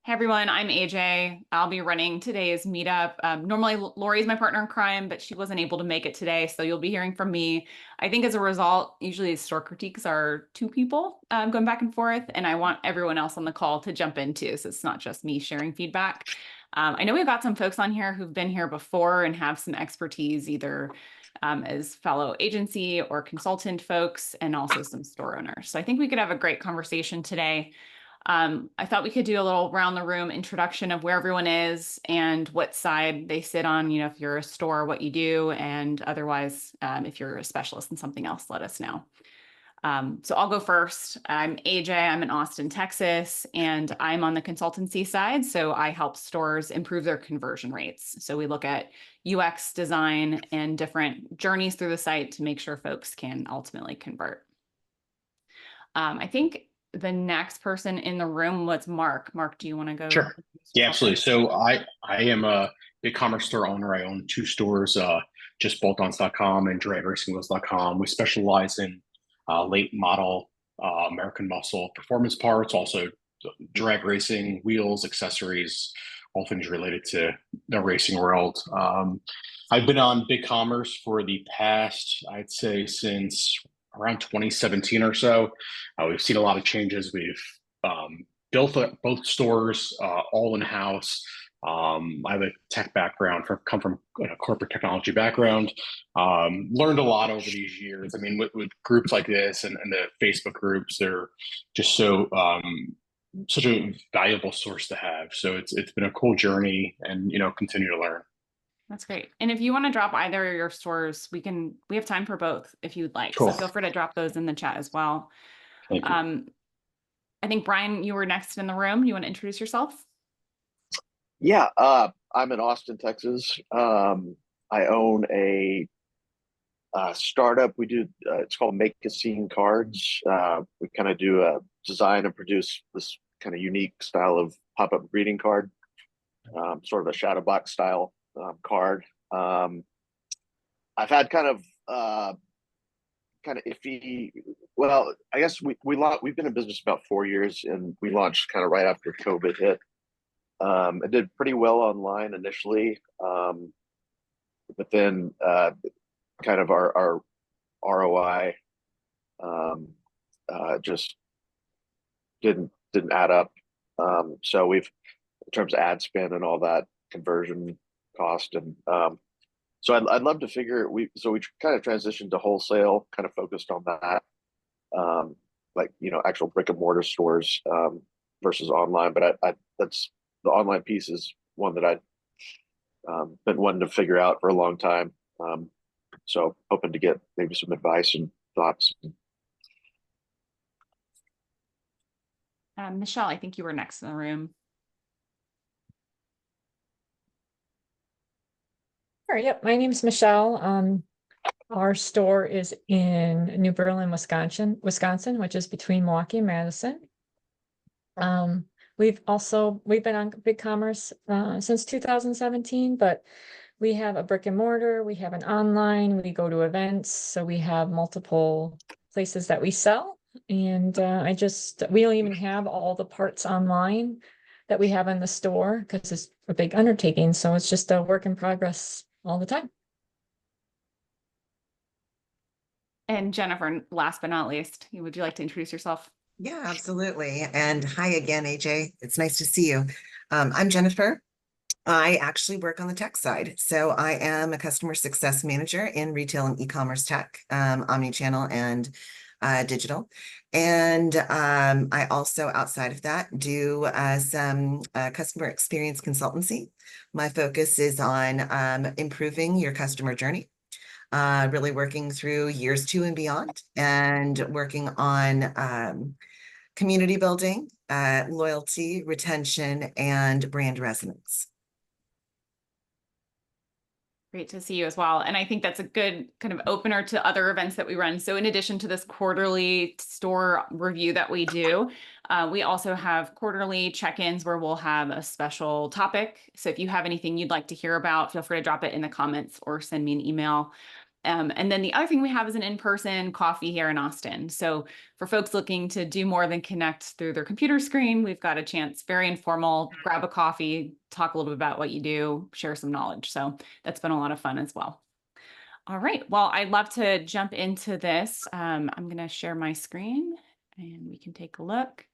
Hey everyone, I'm AJ. I'll be running today's meetup. Normally, Lori is my partner in crime, but she wasn't able to make it today, so you'll be hearing from me. I think as a result, usually store critiques are two people going back and forth, and I want everyone else on the call to jump in too, so it's not just me sharing feedback. I know we've got some folks on here who've been here before and have some expertise, either as fellow agency or consultant folks, and also some store owners. So I think we could have a great conversation today. I thought we could do a little round the room introduction of where everyone is and what side they sit on. You know, if you're a store, what you do, and otherwise, if you're a specialist in something else, let us know. So I'll go first. I'm AJ. I'm in Austin, Texas, and I'm on the consultancy side. So I help stores improve their conversion rates. So we look at UX design and different journeys through the site to make sure folks can ultimately convert. I think the next person in the room was Mark. Mark, do you want to go? Sure. Yeah, absolutely. So I am a big commerce store owner. I own two stores, just boltons.com and dragracingwheels.com. We specialize in late model American muscle performance parts, also drag racing, wheels, accessories, all things related to the racing world. I've been on big commerce for the past, I'd say, since around 2017 or so. We've seen a lot of changes. We've built both stores all in-house. I have a tech background, come from a corporate technology background. Learned a lot over these years. I mean, with groups like this and the Facebook groups, they're just so such a valuable source to have. So it's been a cool journey, and continue to learn. That's great. And if you want to drop either of your stores, we have time for both if you'd like. So Cool. feel free to drop those in the chat as well. Thank you. I think Brian, you were next in the room. You want to introduce yourself? Yeah, I'm in Austin, Texas. I own a startup. We do it's called Make a Scene Cards. We kind of do design and produce this kind of unique style of pop-up greeting card, sort of a shadow box style card. I've had kind of iffy. Well, I guess we've been in business about 4 years, and we launched kind of right after COVID hit. It did pretty well online initially, but then kind of our ROI just didn't add up. So we've, in terms of ad spend and all that, conversion cost, and so I'd love to figure we kind of transitioned to wholesale, kind of focused on that, like actual brick and mortar stores versus online. But I that's the online piece is one that I've been wanting to figure out for a long time. So hoping to get maybe some advice and thoughts. Michelle, I think you were next in the room. Sure, yep. My name is Michelle. Our store is in New Berlin, Wisconsin, which is between Milwaukee and Madison. We've been on BigCommerce since 2017, but we have a brick and mortar, we have an online, we go to events, so we have multiple places that we sell. And we don't even have all the parts online that we have in the store because it's a big undertaking. So it's just a work in progress all the time. And Jennifer, last but not least, would you like to introduce yourself? Yeah, absolutely. And hi again, AJ. It's nice to see you. I'm Jennifer. I actually work on the tech side. So I am a customer success manager in retail and e-commerce tech, omnichannel and digital. And I also, outside of that, do some customer experience consultancy. My focus is on improving your customer journey. Really working through years 2 and beyond, and working on community building, loyalty, retention, and brand resonance. Great to see you as well. And I think that's a good kind of opener to other events that we run. So in addition to this quarterly store review that we do, we also have quarterly check-ins where we'll have a special topic. So if you have anything you'd like to hear about, feel free to drop it in the comments or send me an email. And then the other thing we have is an in-person coffee here in Austin. So for folks looking to do more than connect through their computer screen, we've got a chance, very informal, grab a coffee, talk a little bit about what you do, share some knowledge. So that's been a lot of fun as well. All right, well, I'd love to jump into this. I'm gonna share my screen and we can take a look.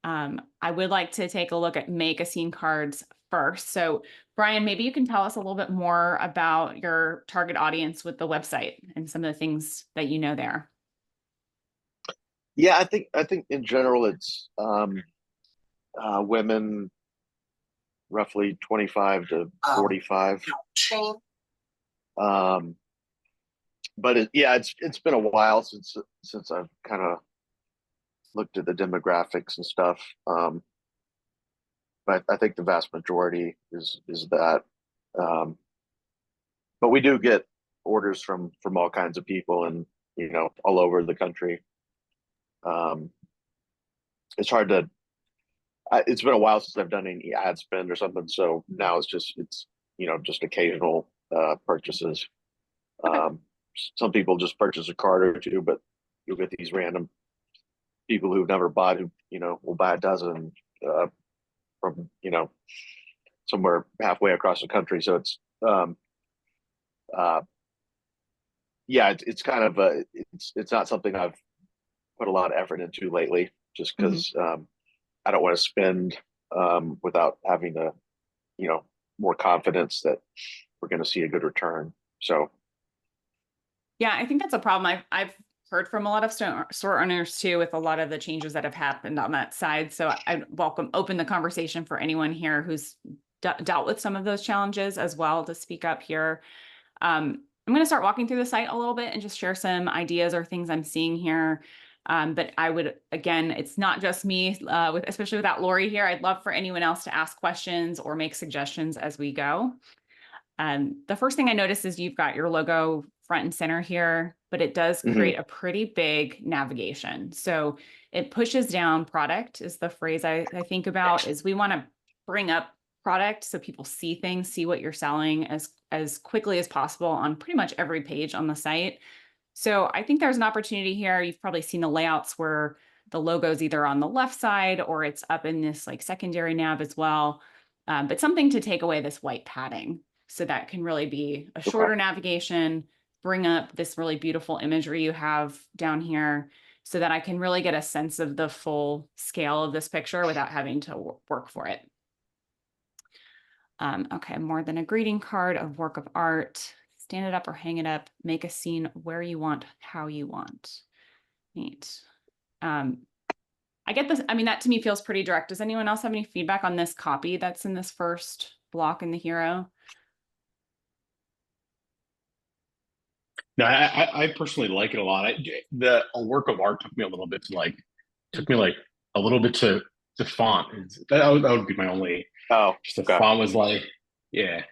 I would like to take a look at make a scene cards first. So Brian, maybe you can tell us a little bit more about your target audience with the website and some of the things that you know there. Yeah, I think in general it's women roughly 25 to 45. Um, but it's been a while since I've kind of looked at the demographics and stuff. But I think the vast majority is that. But we do get orders from all kinds of people and all over the country. It's hard to. It's been a while since I've done any ad spend or something, so now it's just occasional purchases. Some people just purchase a card or two, but you'll get these random people who've never bought who will buy a dozen from somewhere halfway across the country. So it's yeah, it's kind of it's not something I've put a lot of effort into lately, just because I don't want to spend without having the more confidence that we're going to see a good return. So yeah, I think that's a problem. I've heard from a lot of store owners too, with a lot of the changes that have happened on that side. So I open the conversation for anyone here who's dealt with some of those challenges as well to speak up here. I'm going to start walking through the site a little bit and just share some ideas or things I'm seeing here. But I would, again, it's not just me, especially without Lori here. I'd love for anyone else to ask questions or make suggestions as we go. The first thing I noticed is you've got your logo front and center here, but it does create a pretty big navigation. So it pushes down product is the phrase I think about, is we want to bring up product so people see things, see what you're selling as quickly as possible on pretty much every page on the site. So I think there's an opportunity here. You've probably seen the layouts where the logo's either on the left side or it's up in this like secondary nav as well. But something to take away this white padding. So that can really be a shorter navigation, bring up this really beautiful imagery you have down here so that I can really get a sense of the full scale of this picture without having to work for it. Okay, more than a greeting card, a work of art. Stand it up or hang it up, make a scene where you want, how you want. Neat. I get this. I mean, that to me feels pretty direct. Does anyone else have any feedback on this copy that's in this first block in the hero? No, I personally like it a lot. A work of art took me a little bit to font. That would be my only. Oh, just the font was like, yeah.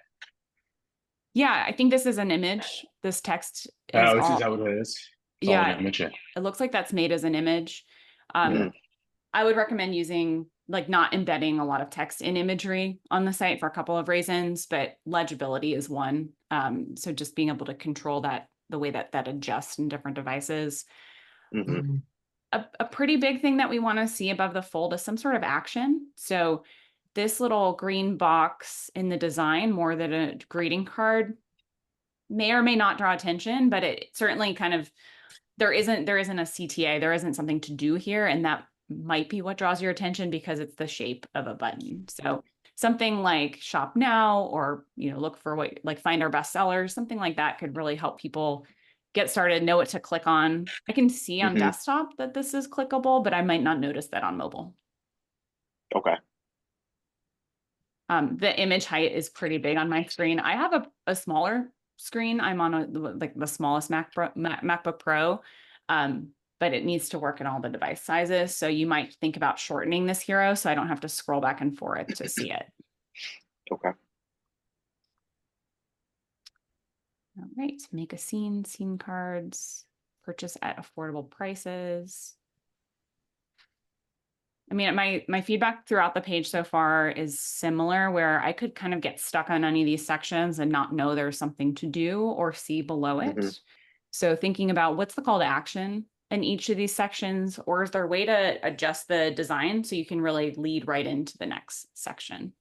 Yeah, I think this is an image. This text is Is that what it is? It's all an image. it looks like that's made as an image. I would recommend using, like, not embedding a lot of text in imagery on the site for a couple of reasons, but legibility is one. So just being able to control that, the way that adjusts in different devices. A pretty big thing that we want to see above the fold is some sort of action. So this little green box in the design, more than a greeting card, may or may not draw attention, but it certainly kind of, there isn't a CTA, there isn't something to do here, and that might be what draws your attention because it's the shape of a button. So something like shop now, or look for what, like, find our best sellers, something like that could really help people get started, know what to click on. I can see on desktop that this is clickable, but I might not notice that on mobile. Okay. The image height is pretty big on my screen. I have a smaller screen. I'm on like the smallest MacBook Pro, but it needs to work in all the device sizes. So you might think about shortening this hero so I don't have to scroll back and forth to see it. Okay. All right, make a scene cards, purchase at affordable prices. I mean, my feedback throughout the page so far is similar, where I could kind of get stuck on any of these sections and not know there's something to do or see below Hmm. it. So thinking about what's the call to action in each of these sections, or is there a way to adjust the design so you can really lead right into the next section?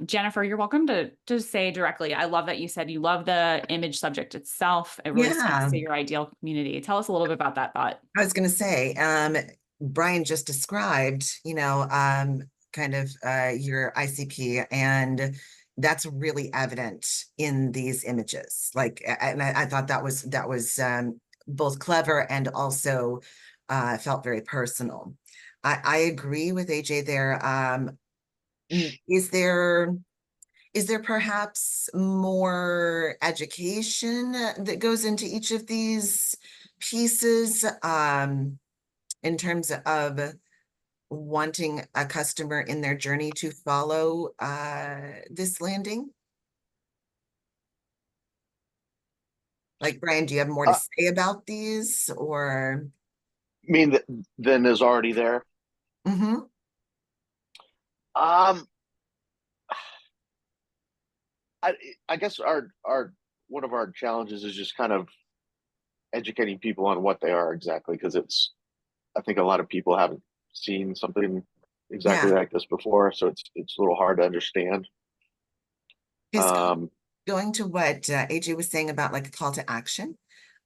Jennifer, you're welcome to say directly. I love that you said you love the image subject itself. It really speaks Yeah, to your ideal community. Tell us a little bit about that thought. I was going to say, Brian just described, kind of your ICP, and that's really evident in these images. Like, and I thought that was both clever and also felt very personal. I agree with AJ there. Is there perhaps more education that goes into each of these pieces in terms of wanting a customer in their journey to follow this landing? Like, Brian, do you have more to Uh, say about these, or? I mean, then is already there. Mhm. Um, I I guess our one of our challenges is just kind of educating people on what they are exactly, because I think a lot of people haven't seen something exactly Yeah, like this before, so it's a little hard to understand. because Um, going to what AJ was saying about like a call to action,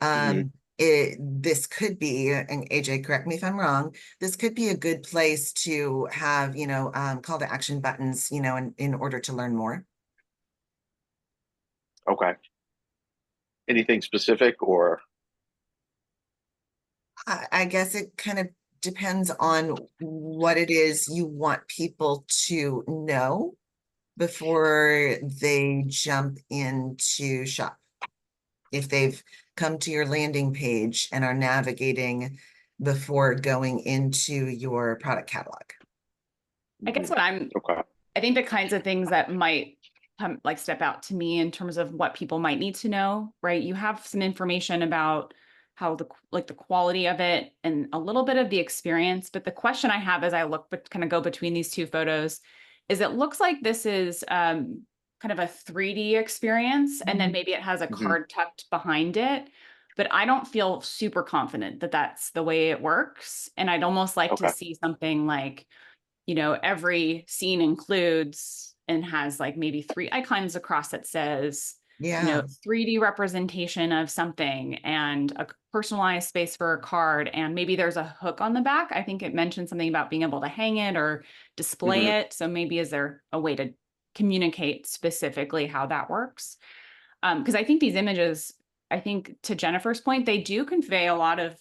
mhm. this could be, and AJ, correct me if I'm wrong, this could be a good place to have, call to action buttons, in order to learn more. Okay. Anything specific or I guess it kind of depends on what it is you want people to know before they jump into shop. If they've come to your landing page and are navigating before going into your product catalog. I guess Mhm. Okay. I think the kinds of things that might come like step out to me in terms of what people might need to know, right? You have some information about how the quality of it and a little bit of the experience. But the question I have as I look, but kind of go between these two photos, is it looks like this is kind of a 3D experience, and then maybe it has a Hmm. card tucked behind it. But I don't feel super confident that that's the way it works. And I'd almost like to Okay. see something like, every scene includes and has like maybe 3 icons across that says, Yeah. 3D representation of something and a personalized space for a card. And maybe there's a hook on the back. I think it mentioned something about being able to hang it or display Hmm. it. So maybe is there a way to communicate specifically how that works? Because I think these images, I think to Jennifer's point, they do convey a lot of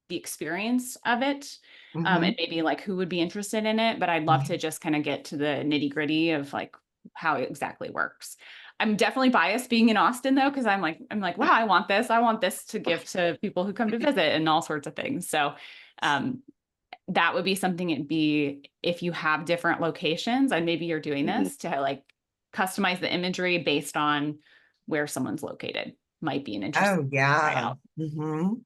the experience of it, and Mhm. maybe like who would be interested in it. But I'd love to just kind of get to the nitty gritty of like how it exactly works. I'm definitely biased being in Austin though, because I'm like, wow, I want this. I want this to give to people who come to visit and all sorts of things. So um, that would be something it'd be if you have different locations and maybe you're doing Hmm. this to like customize the imagery based on where someone's located. Might be an interesting Oh, try yeah. out. Mhm.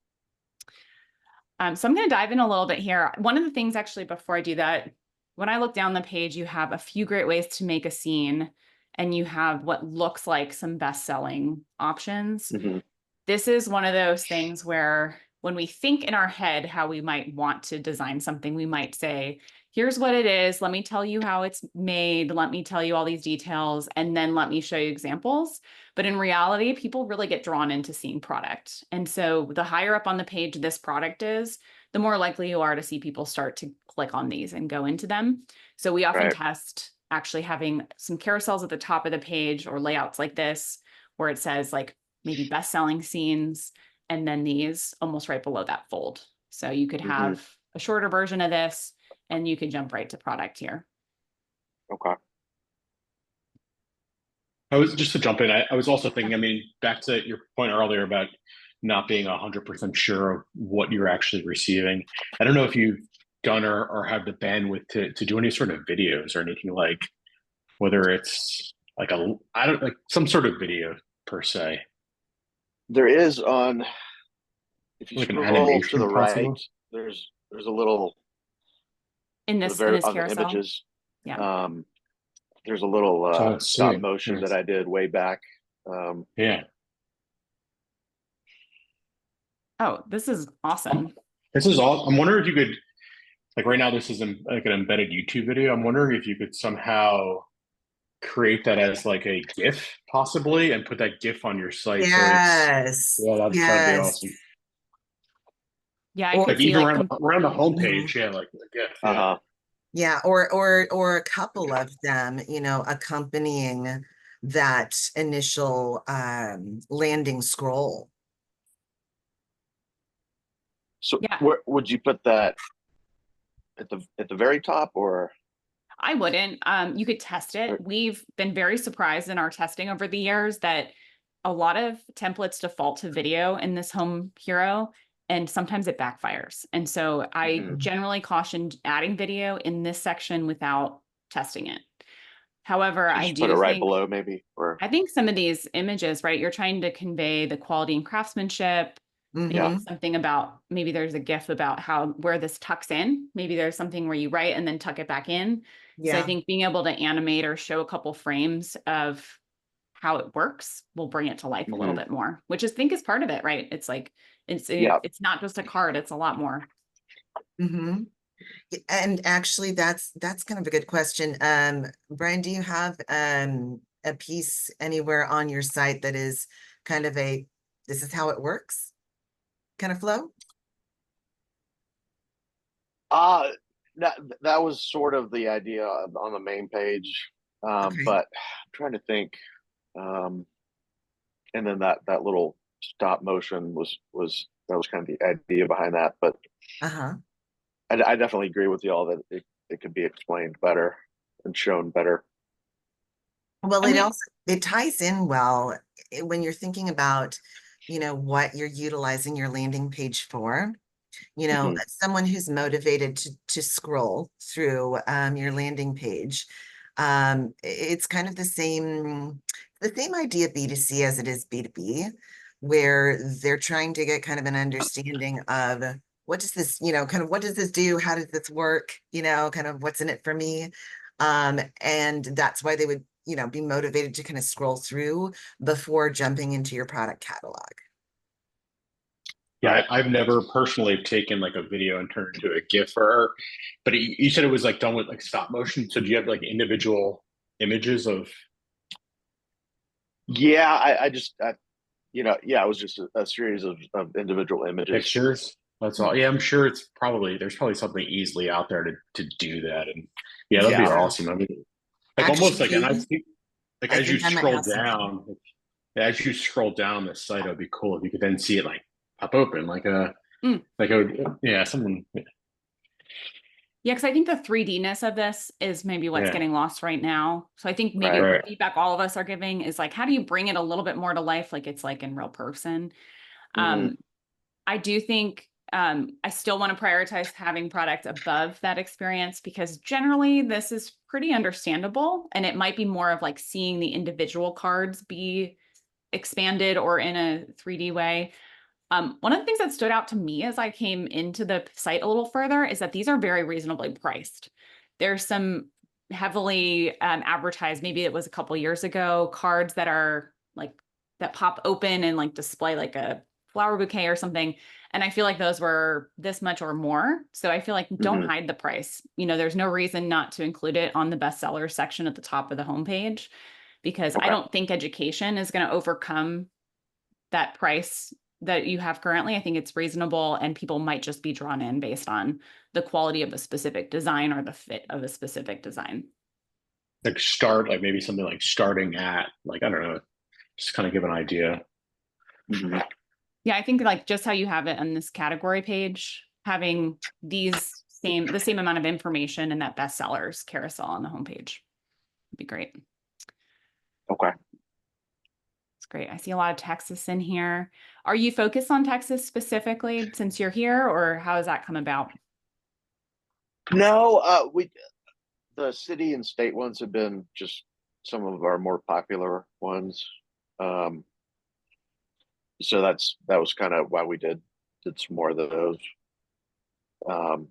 So I'm going to dive in a little bit here. One of the things actually before I do that, when I look down the page, you have a few great ways to make a scene, and you have what looks like some best-selling options. Hmm. This is one of those things where when we think in our head how we might want to design something, we might say, here's what it is. Let me tell you how it's made. Let me tell you all these details, and then let me show you examples. But in reality, people really get drawn into seeing product. And so the higher up on the page this product is, the more likely you are to see people start to click on these and go into them. So we often Right. test actually having some carousels at the top of the page or layouts like this, where it says like maybe best-selling scenes, and then these almost right below that fold. So you could Hmm. have a shorter version of this, and you could jump right to product here. Okay. I was just to jump in. I was also thinking, I mean, back to your point earlier about not being 100% sure of what you're actually receiving. I don't know if you've done or have the bandwidth to do any sort of videos or anything, like whether it's like I don't like some sort of video per se, There is on, if you like an scroll to animation the right, possible. there's a little in the this on the carousel. images. Yeah. There's a little So let's stop see. motion Yes. that I did way back. Yeah. Oh, this is awesome. This is all. I'm wondering if you could, like right now, this is like an embedded YouTube video. I'm wondering if you could somehow create that as like a GIF possibly and put that GIF on your site. So it's, Yes, yeah, that'd be yes. awesome. Yeah, I Or, could Like see even like around the Mhm. homepage, yeah, like a GIF. Yeah. Uh-huh. Yeah, or a couple of them, accompanying that initial landing scroll. So yeah, where would you put that at the very top or? I wouldn't. You could test it. We've been very surprised in our testing over the years that a lot of templates default to video in this home hero, and sometimes it backfires. And so I Mhm. generally cautioned adding video in this section without testing it. However, So I just put it do right think below maybe, or I think some of these images, right, you're trying to convey the quality and craftsmanship. yeah. Maybe something about, maybe there's a GIF about how where this tucks in. Maybe there's something where you write and then tuck it back in. So I Yeah. think being able to animate or show a couple frames of how it works will bring it to life a little Mhm. bit more, which I think is part of it, right? It's like Yeah. it's not just a card, it's a lot more. Mm-hmm. And actually, that's kind of a good question. Brian, do you have a piece anywhere on your site that is kind of a this is how it works kind of flow? Uh that was sort of the idea on the main page. Okay. But I'm trying to think. Um, and then that little stop motion was that was kind of the idea behind that. But Uh-huh. I definitely agree with y'all that it could be explained better and shown better. Well, And it we also it ties in well when you're thinking about, what you're utilizing your landing page for. Mhm. Someone who's motivated to scroll through your landing page. It's kind of the same idea B2C as it is B2B, where they're trying to get kind of an understanding of what does this, kind of what does this do? How does this work? Kind of what's in it for me. And that's why they would, be motivated to kind of scroll through before jumping into your product catalog. Yeah, Right. I've never personally taken like a video and turned it into a GIF or, but you said it was like done with like stop motion. So do you have like individual images of Yeah, yeah, it was just a series of individual images. pictures? That's all. Yeah, I'm sure there's probably something easily out there to do that. And yeah, that'd be Yeah. awesome. I mean, like almost like, and I Actually, think like I think I might have something. as you scroll down the site, it'd be cool if you could then see it like pop open, mm. like yeah, someone, Yeah, because I think the 3D-ness of this is maybe what's yeah, getting lost right now. So I think maybe Right. the right. feedback all of us are giving is like, how do you bring it a little bit more to life, like it's like in real person? Mhm. I do think I still want to prioritize having product above that experience because generally this is pretty understandable and it might be more of like seeing the individual cards be expanded or in a 3D way. One of the things that stood out to me as I came into the site a little further is that these are very reasonably priced. There's some heavily advertised, maybe it was a couple years ago, cards that are like that pop open and like display like a flower bouquet or something. And I feel like those were this much or more. So I feel like don't Mhm. hide the price. There's no reason not to include it on the bestseller section at the top of the homepage because I Okay. don't think education is going to overcome that price that you have currently. I think it's reasonable and people might just be drawn in based on the quality of a specific design or the fit of a specific design. Like maybe something like starting at like, I don't know, just kind of give an idea. Mhm. Yeah, I think like just how you have it on this category page, having the same amount of information in that bestsellers carousel on the homepage would be great. Okay. It's great. I see a lot of Texas in here. Are you focused on Texas specifically since you're here, or how has that come about? No, the city and state ones have been just some of our more popular ones. Um, so that was kind of why we did some more of those. Um,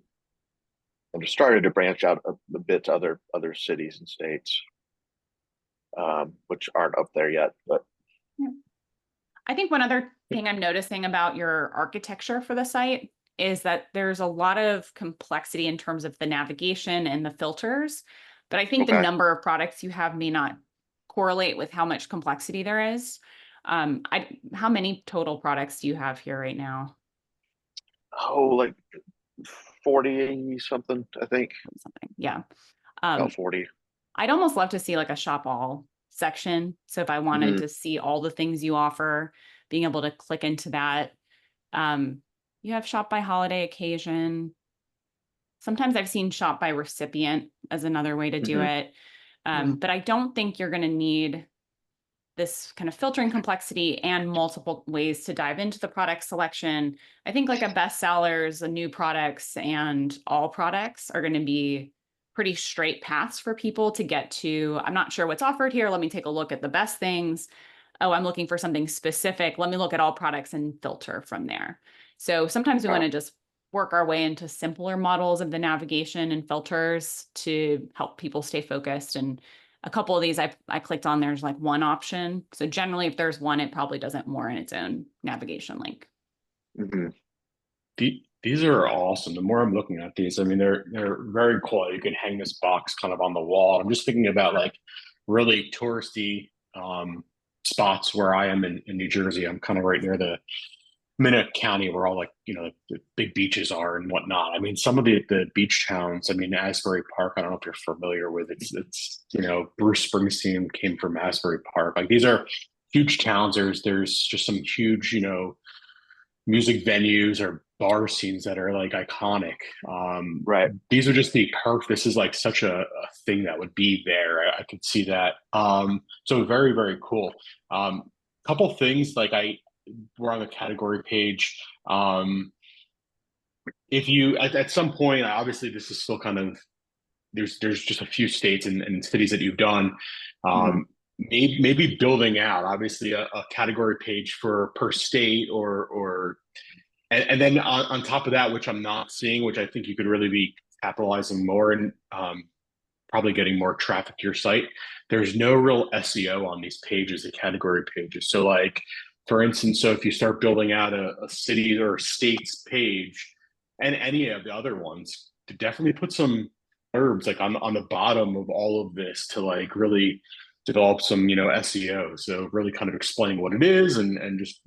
I'm starting to branch out a bit to other cities and states, which aren't up there yet. But Yeah. I think one other thing I'm noticing about your architecture for the site is that there's a lot of complexity in terms of the navigation and the filters, but I think the okay. number of products you have may not correlate with how much complexity there is. How many total products do you have here right now? Oh, like 40 something, I think. Something, yeah. About 40. I'd almost love to see like a shop all section. So if I wanted to see all the things you offer, being able to click into that. You have shop by holiday occasion. Sometimes I've seen shop by recipient as another way to do it. But I don't think you're going to need this kind of filtering complexity and multiple ways to dive into the product selection. I think like a bestsellers, a new products, and all products are going to be pretty straight paths for people to get to. I'm not sure what's offered here. Let me take a look at the best things. Oh, I'm looking for something specific. Let me look at all products and filter from there. So sometimes we want to just work our way into simpler models of the navigation and filters to help people stay focused. And a couple of these I clicked on, there's like one option. So generally, if there's one, it probably doesn't warrant its own navigation link. These are awesome. The more I'm looking at these, I mean, they're very cool. You can hang this box kind of on the wall. I'm just thinking about like really touristy spots where I am in New Jersey. I'm kind of right near the Minot County where all like, you know, the big beaches are and whatnot. I mean, some of the beach towns, I mean, Asbury Park, I don't know if you're familiar with it. It's you know, Bruce Springsteen came from Asbury Park. Like these are huge towns. There's just some huge, you know, music venues or bar scenes that are like iconic. Right. These would just be perfect. This is like such a thing that would be there. I could see that. So very, very cool. Couple things like we're on the category page. If you at some point, obviously this is still kind of there's just a few states and cities that you've done. Maybe building out obviously a category page for per state or and then on top of that, which I'm not seeing, which I think you could really be capitalizing more and probably getting more traffic to your site. There's no real SEO on these pages, the category pages. So like, for instance, so if you start building out a city or states page and any of the other ones, to definitely put some herbs like on the bottom of all of this to like really develop some, you know, SEO. So really kind of explain what it is and just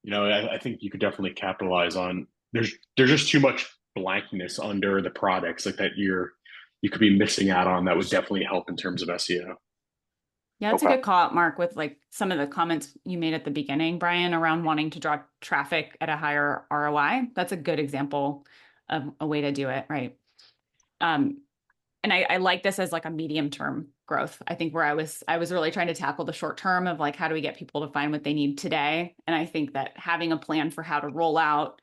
you know, I think you could definitely capitalize on. There's just too much blankness under the products like that you could be missing out on that would definitely help in terms of SEO. Yeah, it's a good call out, Mark, with like some of the comments you made at the beginning, Brian, around wanting to draw traffic at a higher ROI. That's a good example of a way to do it, right? And I like this as like a medium term growth. I think where I was really trying to tackle the short term of like, how do we get people to find what they need today? And I think that having a plan for how to roll out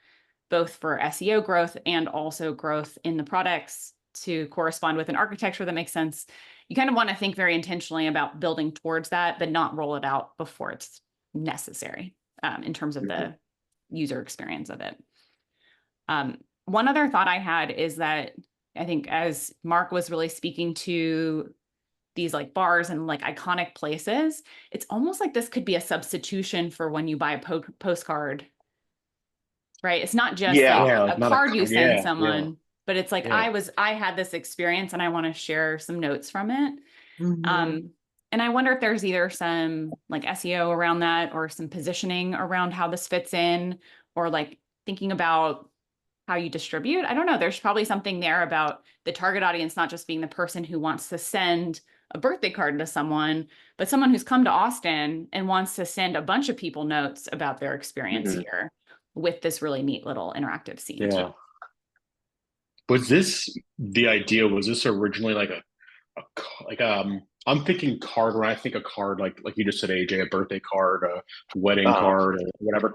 both for SEO growth and also growth in the products to correspond with an architecture that makes sense. You kind of want to think very intentionally about building towards that, but not roll it out before it's necessary in terms of the user experience of it. One other thought I had is that I think as Mark was really speaking to these like bars and like iconic places, it's almost like this could be a substitution for when you buy a postcard, right? It's not just like a card you send someone, but it's like I had this experience and I want to share some notes from it. And I wonder if there's either some like SEO around that or some positioning around how this fits in, or like thinking about how you distribute. I don't know. There's probably something there about the target audience, not just being the person who wants to send a birthday card to someone, but someone who's come to Austin and wants to send a bunch of people notes about their experience here with this really neat little interactive scene. Yeah. Was this the idea? Was this originally like I'm thinking card when I think a card like you just said, AJ, a birthday card, a wedding card, or whatever.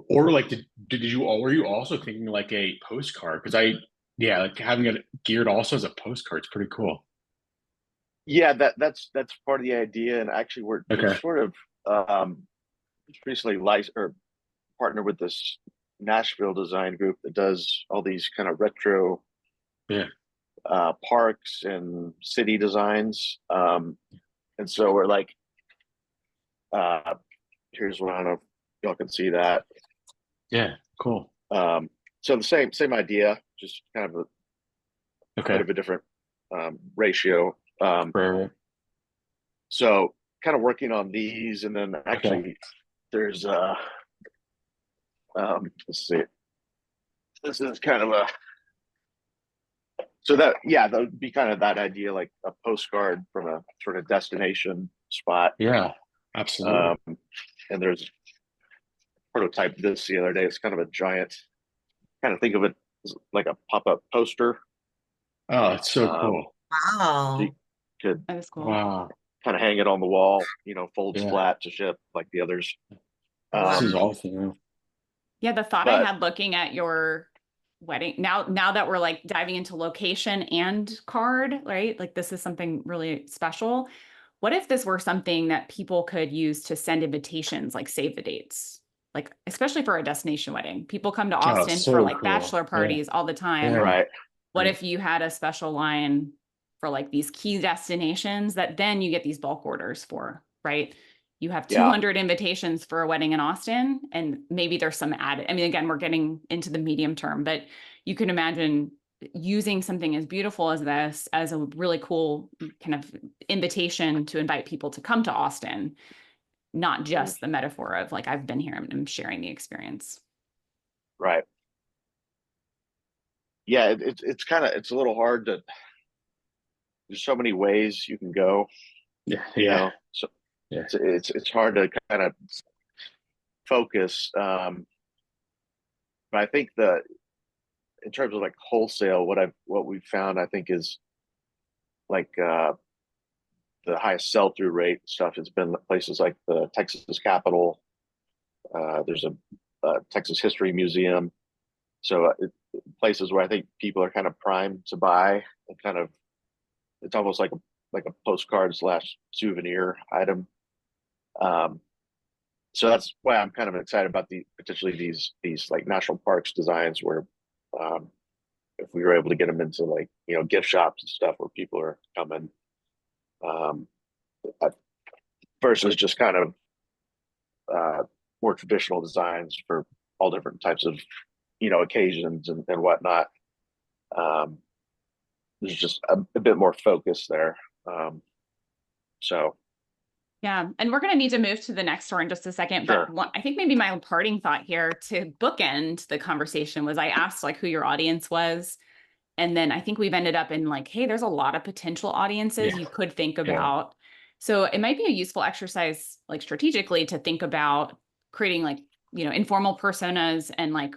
Or like, were you also thinking like a postcard? Because like having it geared also as a postcard is pretty cool. Yeah, that's part of the idea, and actually we're sort of recently partnered with this Nashville design group that does all these kind of retro parks and city designs. And so we're like, here's what, I don't know if y'all can see that. Yeah, cool. So the same idea, just kind of a Okay. bit of a different ratio. Right. So kind of working on these, and then actually there's let's see, this is kind of a, so that, yeah, that would be kind of that idea, like a postcard from a sort of destination spot. Yeah, absolutely. And there's prototype this the other day. It's kind of a giant, kind of think of it as like a pop-up poster. Oh, it's so cool. So you Wow. could That is cool. Wow. kind of hang it on the wall, you know, folds Yeah. flat to ship like the others. This is Wow. awesome. Yeah, the thought I But had looking at your wedding, now that we're like diving into location and card, right? Like this is something really special. What if this were something that people could use to send invitations, like save the dates? Like, especially for a destination wedding. People come to Oh, Austin for so like cool. bachelor Yeah. parties all the time. Yeah. right, What Yeah. if you had a special line for like these key destinations that then you get these bulk orders for, right? You have yeah, 200 invitations for a wedding in Austin, and maybe there's some added. I mean, again, we're getting into the medium term, but you can imagine using something as beautiful as this as a really cool kind of invitation to invite people to come to Austin, not just the metaphor of like, I've been here and I'm sharing the experience. right. Yeah, it's kind of, it's a little hard to, there's so many ways you can go, Yeah. you Yeah. know, so Yeah. it's hard to kind of focus. But I think in terms of like wholesale, what we've found, I think, is like the highest sell-through rate stuff has been places like the Texas Capitol. There's a Texas History Museum. So places where I think people are kind of primed to buy, and kind of, it's almost like a postcard slash souvenir item. So that's why I'm kind of excited about potentially these like national parks designs, where if we were able to get them into, like, you know, gift shops and stuff where people are coming, um, versus just kind of more traditional designs for all different types of, you know, occasions and whatnot. There's just a bit more focus there. So Yeah, and we're going to need to move to the next story in just a second. Sure. But I think maybe my parting thought here to bookend the conversation was I asked like who your audience was. And then I think we've ended up in like, hey, there's a lot of potential audiences Yeah. you could think Yeah. about. So it might be a useful exercise, like strategically, to think about creating like, you know, informal personas and like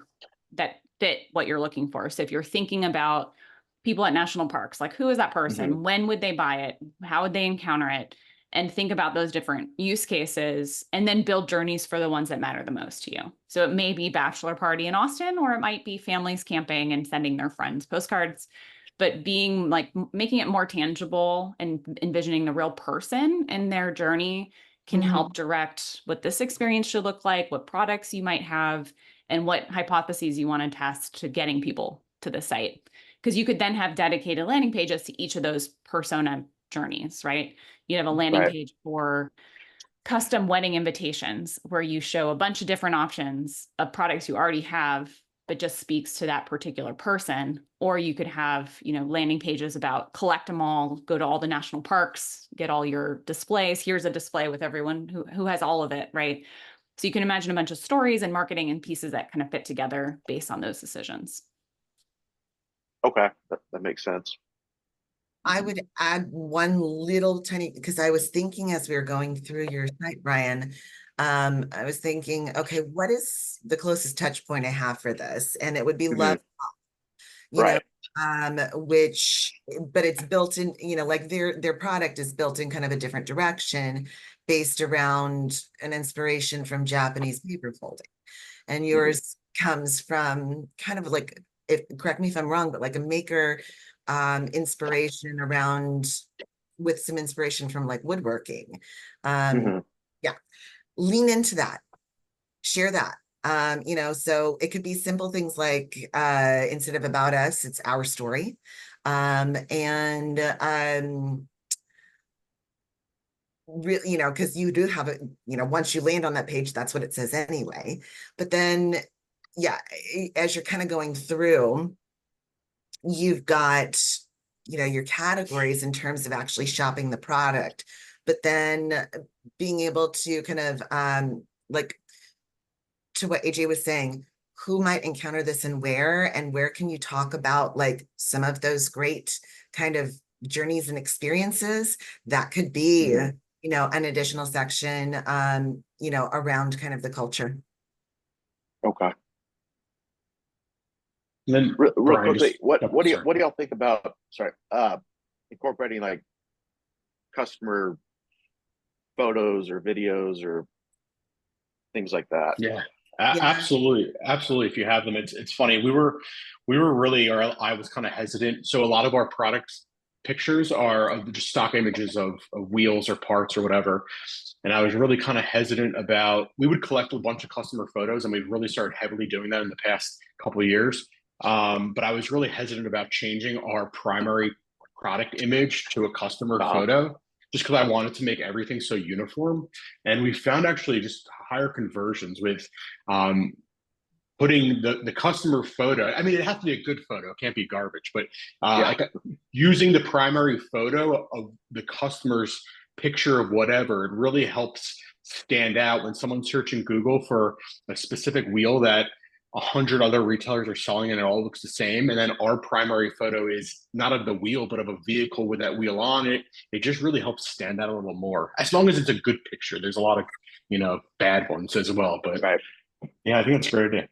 that fit what you're looking for. So if you're thinking about people at national parks, like who is that person? When would they buy it? How would they encounter it? And think about those different use cases and then build journeys for the ones that matter the most to you. So it may be bachelor party in Austin, or it might be families camping and sending their friends postcards, but being like making it more tangible and envisioning the real person and their journey can help direct what this experience should look like, what products you might have, and what hypotheses you want to test to getting people to the site. Because you could then have dedicated landing pages to each of those persona journeys, right? You have a landing Right. page for custom wedding invitations where you show a bunch of different options of products you already have, but just speaks to that particular person. Or you could have, you know, landing pages about collect them all, go to all the national parks, get all your displays. Here's a display with everyone who has all of it, right? So you can imagine a bunch of stories and marketing and pieces that kind of fit together based on those decisions. Okay, that makes sense. I would add one little tiny, because I was thinking as we were going through your site, Brian, I was thinking, okay, what is the closest touch point I have for this? And it would be love, you know, Right. but it's built in, you know, like their product is built in kind of a different direction based around an inspiration from Japanese paper folding. And yours comes from kind of like, correct me if I'm wrong, but like a maker inspiration around, with some inspiration from like woodworking. Yeah, lean into that, share that. You know, so it could be simple things like instead of about us, it's our story. And really, you know, because you do have it, you know, once you land on that page, that's what it says anyway. But then, yeah, as you're kind of going through, you've got, you know, your categories in terms of actually shopping the product, but then being able to kind of like to what AJ was saying, who might encounter this and where can you talk about like some of those great kind of journeys and experiences that could be, you know, an additional section, you know, around kind of the culture. Okay. And then Real Brian, quickly, just what do sorry. y'all think about, sorry, incorporating like customer photos or videos or things like that? Yeah, Yeah. absolutely, absolutely. If you have them, it's funny. We were really, or I was kind of hesitant. So a lot of our products pictures are of just stock images of wheels or parts or whatever. And I was really kind of hesitant about. We would collect a bunch of customer photos, and we've really started heavily doing that in the past couple of years. But I was really hesitant about changing our primary product image to a customer photo, just because I wanted to make everything so uniform. And we found actually just higher conversions with putting the customer photo. I mean, it has to be a good photo; it can't be garbage. But Yeah. using the primary photo of the customer's picture of whatever, it really helps stand out when someone's searching Google for a specific wheel that 100 other retailers are selling and it all looks the same. And then our primary photo is not of the wheel, but of a vehicle with that wheel on it. It just really helps stand out a little more, as long as it's a good picture. There's a lot of, you know, bad ones as well. But yeah, I think that's a great idea.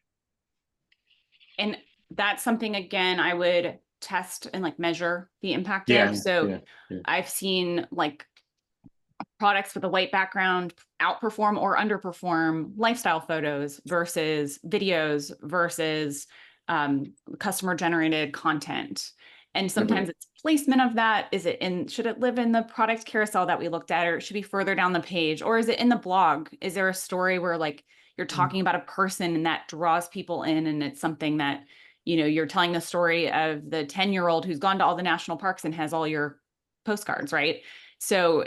And that's something, again, I would test and like measure the impact of. So I've seen like products with a white background outperform or underperform lifestyle photos versus videos versus customer generated content. And sometimes it's placement of that. Is it in, should it live in the product carousel that we looked at, or it should be further down the page? Or is it in the blog? Is there a story where like you're talking about a person and that draws people in, and it's something that, you know, you're telling the story of the 10-year-old who's gone to all the national parks and has all your postcards, right? So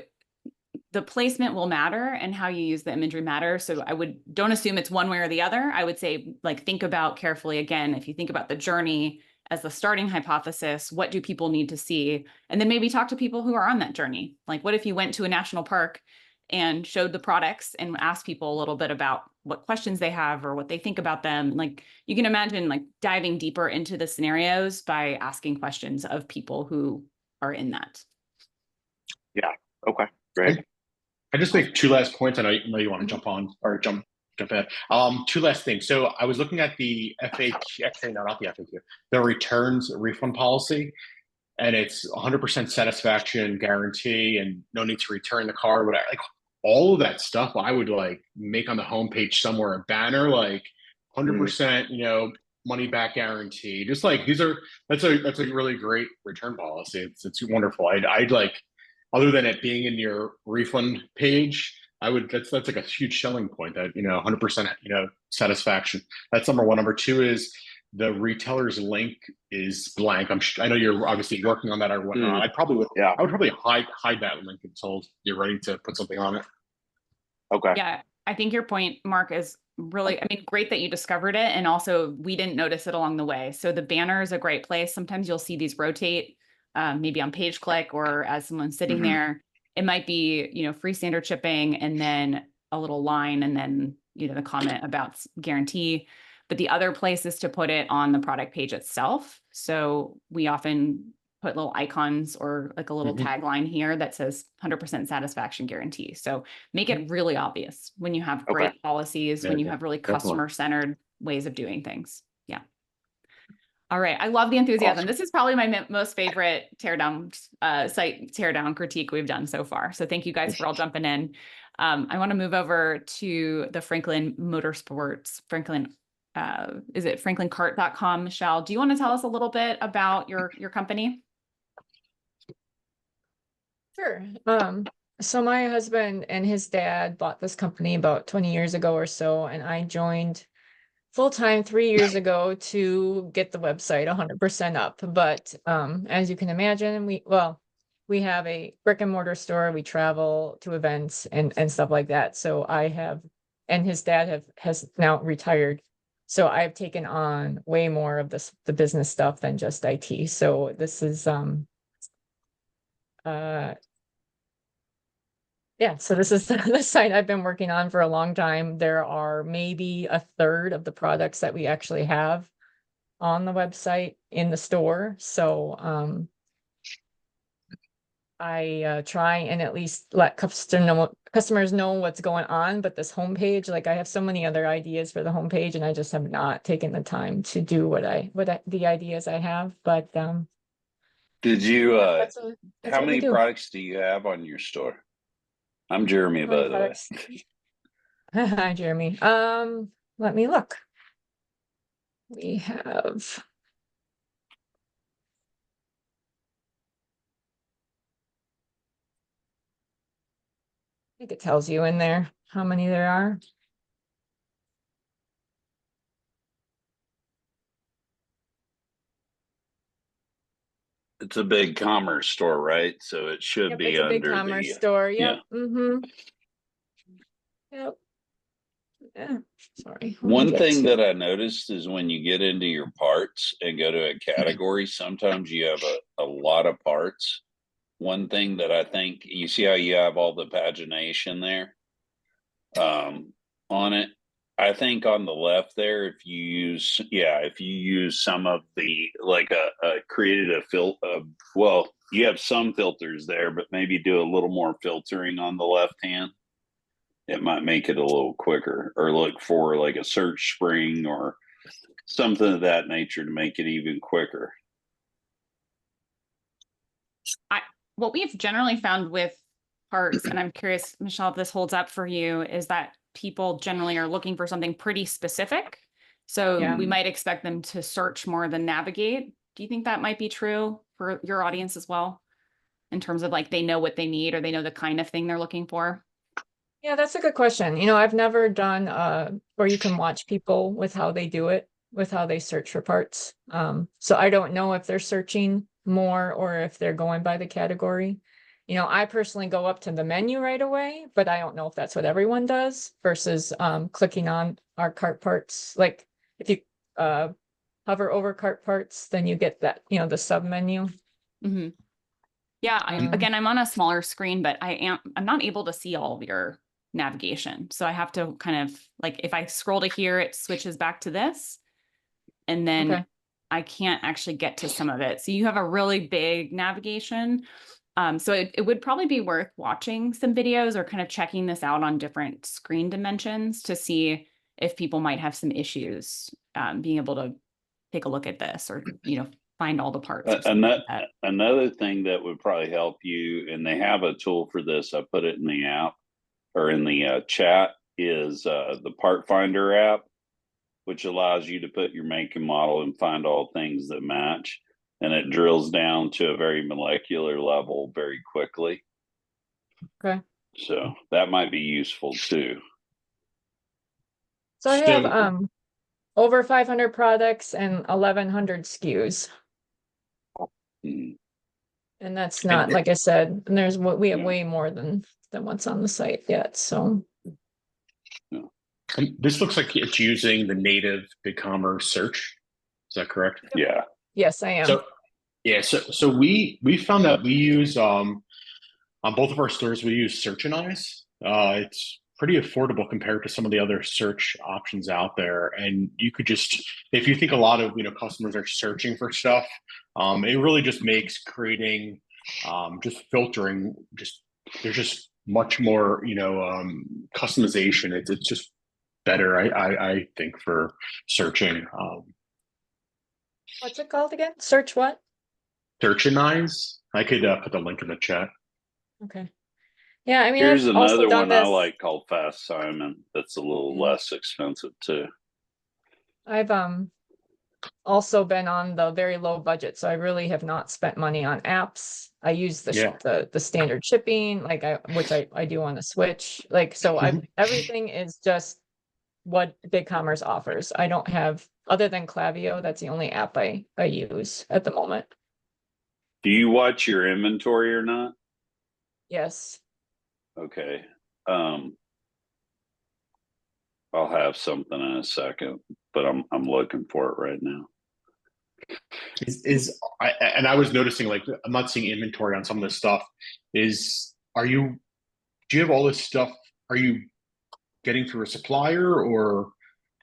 the placement will matter and how you use the imagery matters. So don't assume it's one way or the other. I would say, like, think about carefully, again, if you think about the journey as the starting hypothesis, what do people need to see? And then maybe talk to people who are on that journey. Like, what if you went to a national park and showed the products and asked people a little bit about what questions they have or what they think about them? Like, you can imagine like diving deeper into the scenarios by asking questions of people who are in that. Yeah. Okay. Great. I just make two last points. I know you want to jump on or jump ahead. Two last things. So I was looking at the FAQ, actually not the FAQ, the returns refund policy, and it's 100% satisfaction guarantee and no need to return the car. But like all of that stuff, I would like make on the homepage somewhere a banner like 100%, you know, money back guarantee. Just like that's a really great return policy. It's wonderful. I'd like, other than it being in your refund page, that's like a huge selling point that, you know, 100%, you know, satisfaction. That's number one. Number two is the retailer's link is blank. I know you're obviously working on that or whatnot. I would probably hide that link until you're ready to put something on it. Okay. Yeah, I think your point, Mark, is really, I mean, great that you discovered it. And also we didn't notice it along the way. So the banner is a great place. Sometimes you'll see these rotate, maybe on page click or as someone's sitting there. It might be, you know, free standard shipping and then a little line and then, you know, the comment about guarantee. But the other place is to put it on the product page itself. So we often put little icons or like a little tagline here that says 100% satisfaction guarantee. So make it really obvious when you have great policies, when you have really customer-centered ways of doing things. Yeah. All right. I love the enthusiasm. Awesome. This is probably my most favorite site teardown critique we've done so far. So thank you guys for all jumping in. I want to move over to the Franklin Motorsports, is it franklincart.com? Michelle, do you want to tell us a little bit about your company? Sure. So my husband and his dad bought this company about 20 years ago or so, and I joined full-time 3 years ago to get the website 100% up. But as you can imagine, we have a brick and mortar store. We travel to events and stuff like that. So and his dad has now retired. So I've taken on way more of the business stuff than just IT. So this is yeah, so this is the site I've been working on for a long time. There are maybe a third of the products that we actually have on the website in the store. So I try and at least let customers know what's going on. But this homepage, like I have so many other ideas for the homepage, and I just have not taken the time to do the ideas I have. But Did you that's how what we many do. products do you have on your store? I'm Jeremy, How many by the way. products? Hi, Jeremy. Let me look. We have I think it tells you in there how many there are. It's a big commerce store, right? So it should Yep, be it's a big under commerce the store. yeah. Yep. Mm-hmm. Yep. Yeah. Sorry. let me One get thing to- that I noticed is when you get into your parts and go to a category, sometimes you have a lot of parts. One thing that I think you see how you have all the pagination there on it. I think on the left there, if you use some of the like created a well, you have some filters there, but maybe do a little more filtering on the left hand. It might make it a little quicker, or look for like a search spring or something of that nature to make it even quicker. What we've generally found with parts, and I'm curious, Michelle, if this holds up for you, is that people generally are looking for something pretty specific. So Yeah. we might expect them to search more than navigate. Do you think that might be true for your audience as well? In terms of like they know what they need or they know the kind of thing they're looking for? Yeah, that's a good question. I've never done where you can watch people with how they do it, with how they search for parts. So I don't know if they're searching more or if they're going by the category. I personally go up to the menu right away, but I don't know if that's what everyone does versus clicking on our cart parts. Like if you hover over cart parts, then you get that, the sub menu. Mm-hmm. Yeah, Um, again, I'm on a smaller screen, but I'm not able to see all of your navigation. So I have to kind of like, if I scroll to here, it switches back to this. And then Okay. I can't actually get to some of it. So you have a really big navigation. So it would probably be worth watching some videos or kind of checking this out on different screen dimensions to see if people might have some issues being able to take a look at this or, find all the parts. Or something like that. Another thing that would probably help you, and they have a tool for this, I put it in the app or in the chat, is the Part Finder app, which allows you to put your make and model and find all things that match. And it drills down to a very molecular level very quickly. Okay. So that might be useful too. So I have over 500 products and 1,100 SKUs. Mm. And that's not, like I said, and we have Yeah. way more than what's on the site yet. So And this looks like it's using the native BigCommerce search. Is that correct? Yeah. yes, I am. So yeah, so we found that we use on both of our stores we use Search and Eyes. It's pretty affordable compared to some of the other search options out there. And you could just, if you think a lot of customers are searching for stuff, it really just makes creating just filtering there's just much more customization. It's just better, I think, for searching. What's it called again? Search what? Search and Eyes. I could put the link in the chat. Okay. Yeah, I mean, Here's I've also another done one I this. like called Fast Simon. That's a little less expensive too. I've also been on the very low budget, so I really have not spent money on apps. I use the standard shipping, which I do on the Switch. Like, so everything is just what BigCommerce offers. I don't have, other than Klaviyo, that's the only app I use at the moment. Do you watch your inventory or not? Yes. Okay. I'll have something in a second, but I'm looking for it right now. And I was noticing, like, I'm not seeing inventory on some of this stuff. Do you have all this stuff? Are you getting through a supplier, or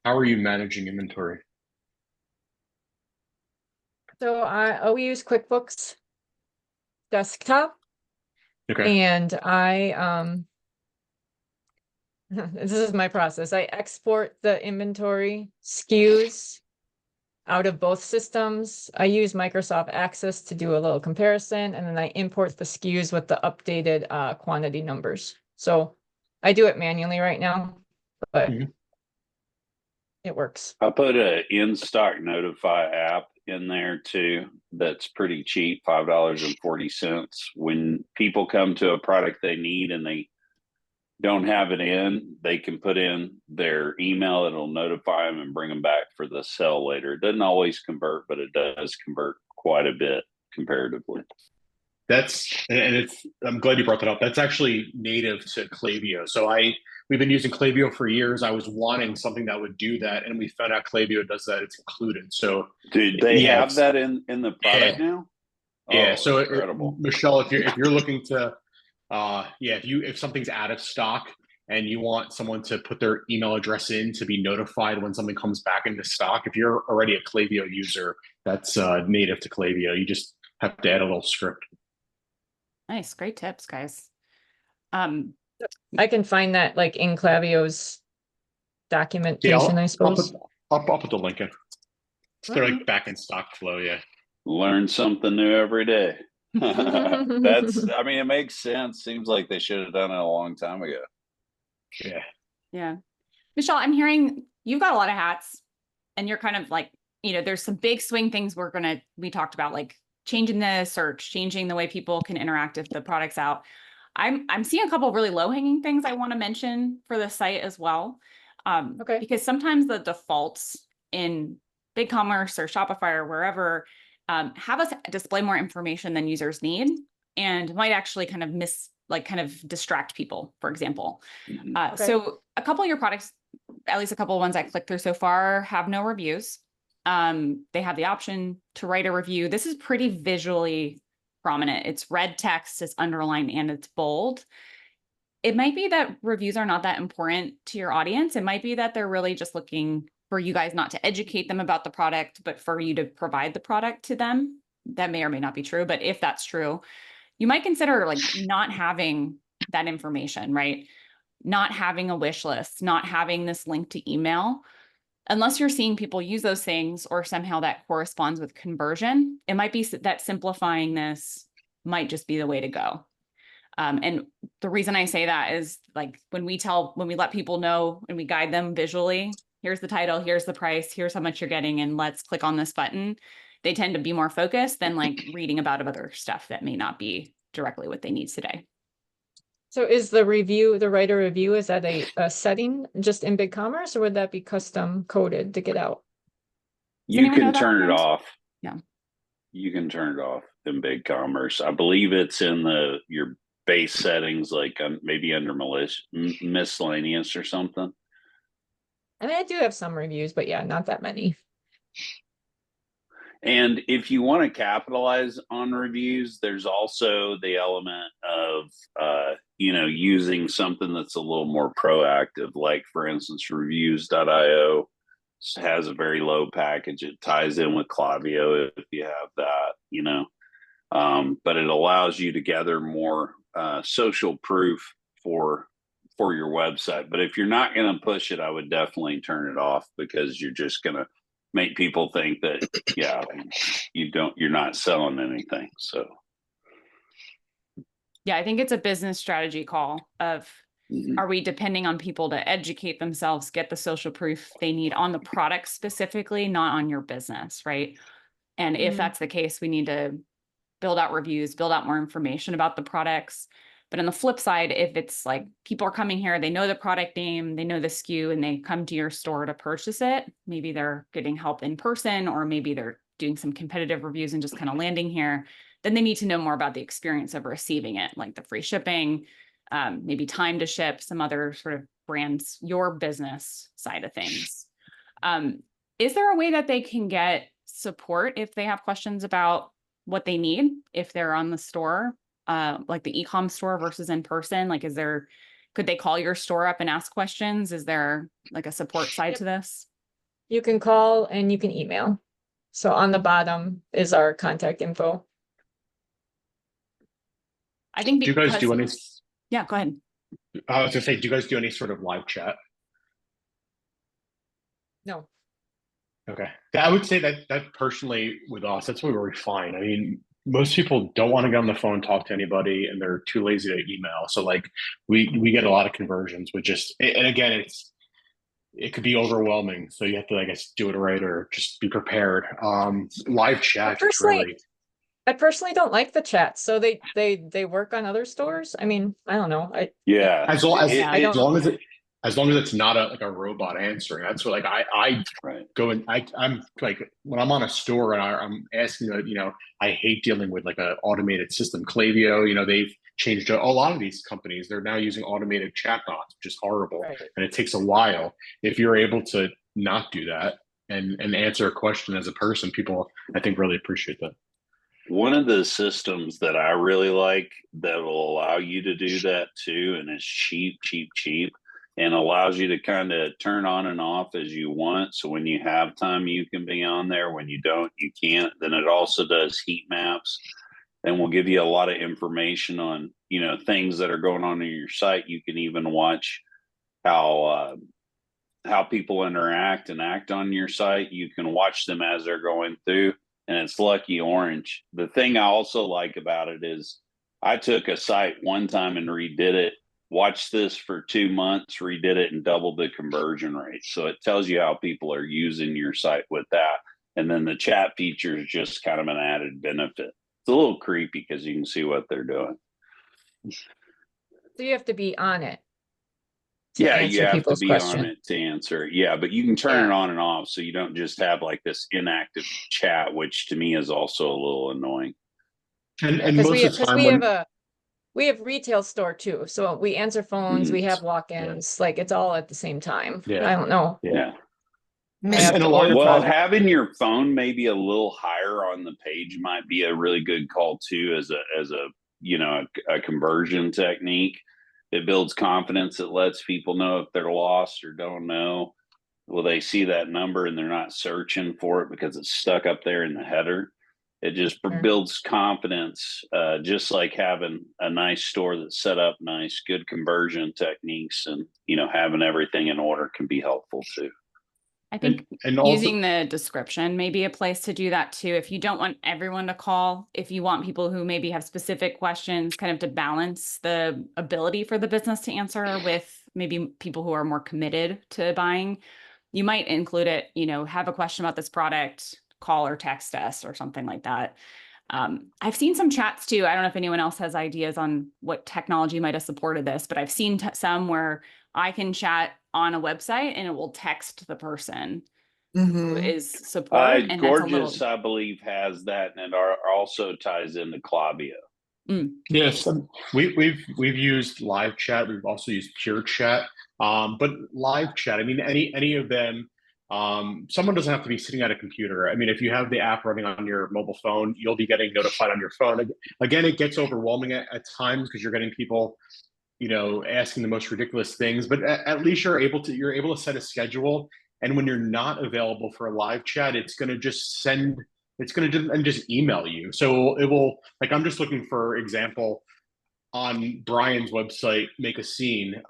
how are you managing inventory? So we use QuickBooks Desktop, Okay. and this is my process. I export the inventory SKUs out of both systems. I use Microsoft Access to do a little comparison, and then I import the SKUs with the updated quantity numbers. So I do it manually right now, but it works. I put a in stock notify app in there too. That's pretty cheap, $5.40. When people come to a product they need and they don't have it in, they can put in their email. It'll notify them and bring them back for the sell later. It doesn't always convert, but it does convert quite a bit comparatively. I'm glad you brought that up. That's actually native to Klaviyo. We've been using Klaviyo for years. I was wanting something that would do that, and we found out Klaviyo does that. It's included. So Dude, they have that in the product now? Yeah. Oh, So incredible. Michelle, if you're looking to if something's out of stock and you want someone to put their email address in to be notified when something comes back into stock, if you're already a Klaviyo user, that's native to Klaviyo. You just have to add a little script. Nice, great tips, guys. I can find that like in Klaviyo's documentation, I suppose. I'll put the link in. They're like back in stock flow, yeah. Learn something new every day. I mean, it makes sense. Seems like they should have done it a long time ago. Yeah. Yeah. Michelle, I'm hearing you've got a lot of hats, and you're kind of like, there's some big swing things we talked about, like changing the search, changing the way people can interact if the product's out. I'm seeing a couple of really low-hanging things I want to mention for the site as well. Okay. Because sometimes the defaults in BigCommerce or Shopify or wherever have us display more information than users need, and might actually kind of distract people, for example. Okay. So a couple of your products, at least a couple of ones I clicked through so far, have no reviews. They have the option to write a review. This is pretty visually prominent. It's red text, it's underlined, and it's bold. It might be that reviews are not that important to your audience. It might be that they're really just looking for you guys not to educate them about the product, but for you to provide the product to them. That may or may not be true, but if that's true, you might consider like not having that information, right? Not having a wish list, not having this link to email. Unless you're seeing people use those things or somehow that corresponds with conversion, it might be that simplifying this might just be the way to go. And the reason I say that is like when we let people know and we guide them visually, here's the title, here's the price, here's how much you're getting, and let's click on this button. They tend to be more focused than like reading about other stuff that may not be directly what they need today. So is the writer review, is that a setting just in BigCommerce, or would that be custom coded to get out? You can turn it off. Yeah. You can turn it off in BigCommerce. I believe it's in your base settings, like maybe under miscellaneous or something. I mean, I do have some reviews, but yeah, not that many. And if you want to capitalize on reviews, there's also the element of, using something that's a little more proactive. Like, for instance, reviews.io has a very low package. It ties in with Klaviyo if you have that, but it allows you to gather more social proof for your website. But if you're not going to push it, I would definitely turn it off, because you're just going to make people think that, you're not selling anything. So yeah, I think it's a business strategy call of, are we depending on people to educate themselves, get the social proof they need on the product specifically, not on your business, right? And if that's the case, we need to build out reviews, build out more information about the products. But on the flip side, if it's like people are coming here, they know the product name, they know the SKU, and they come to your store to purchase it, maybe they're getting help in person, or maybe they're doing some competitive reviews and just kind of landing here, then they need to know more about the experience of receiving it, like the free shipping, maybe time to ship, some other sort of brands, your business side of things. Is there a way that they can get support if they have questions about what they need, if they're on the store, like the e-com store versus in person? Like, could they call your store up and ask questions? Is there like a support side to this? You can call and you can email. So on the bottom is our contact info. I think Do you guys because, do any? yeah, go ahead. I was gonna say, do you guys do any sort of live chat? No. Okay, I would say that personally with us, that's where we're fine. I mean, most people don't want to get on the phone and talk to anybody, and they're too lazy to email. So like we get a lot of conversions with just, and again, it could be overwhelming. So you have to, I guess, do it right or just be prepared. Live chat is really. I personally don't like the chat. So they work on other stores. I mean, I don't know. Yeah. As long as I don't- as long as it's not like a robot answering. That's what, like I Right. go and I'm like, when I'm on a store and I'm asking, I hate dealing with like an automated system. Klaviyo, they've changed a lot of these companies. They're now using automated chatbots, which is horrible, Right. and it takes a while. If you're able to not do that and answer a question as a person, people I think really appreciate that. One of the systems that I really like that will allow you to do that too, and it's cheap, and allows you to kind of turn on and off as you want. So when you have time, you can be on there. When you don't, you can't. Then it also does heat maps and will give you a lot of information on, things that are going on in your site. You can even watch how people interact and act on your site. You can watch them as they're going through. And it's lucky orange. The thing I also like about it is I took a site one time and redid it, watched this for 2 months, redid it, and doubled the conversion rate. So it tells you how people are using your site with that. And then the chat feature is just kind of an added benefit. It's a little creepy because you can see what they're doing. So you have to be on it. Yeah, answer you have to people's be question. on it to answer it. Yeah, but you can turn it on and off so you don't just have like this inactive chat, which to me is also a little annoying. And Because most of the time we have retail store too. So we answer phones, we have walk-ins, like it's all at the same time. Yeah. I don't know. Yeah. I have And to a lot order of Well, product. having your phone maybe a little higher on the page might be a really good call too, as a conversion technique. It builds confidence. It lets people know if they're lost or don't know. Will they see that number and they're not searching for it because it's stuck up there in the header? It just Sure. builds confidence, just like having a nice store that's set up nice, good conversion techniques, and having everything in order can be helpful too. I think and also, using the description may be a place to do that too. If you don't want everyone to call, if you want people who maybe have specific questions, kind of to balance the ability for the business to answer with maybe people who are more committed to buying, you might include it, have a question about this product, call or text us or something like that. I've seen some chats too. I don't know if anyone else has ideas on what technology might have supported this, but I've seen some where I can chat on a website and it will text the person who is support. And that's a little. Gorgeous, I believe, has that, and it also ties into Klaviyo. Yes, we've used live chat. We've also used pure chat. But live chat, I mean, any of them. Someone doesn't have to be sitting at a computer. I mean, if you have the app running on your mobile phone, you'll be getting notified on your phone. Again, it gets overwhelming at times because you're getting people, asking the most ridiculous things. But at least you're able to set a schedule. And when you're not available for a live chat, it's going to just email you. So it will, like, I'm just looking for example on Brian's website, Make a Scene.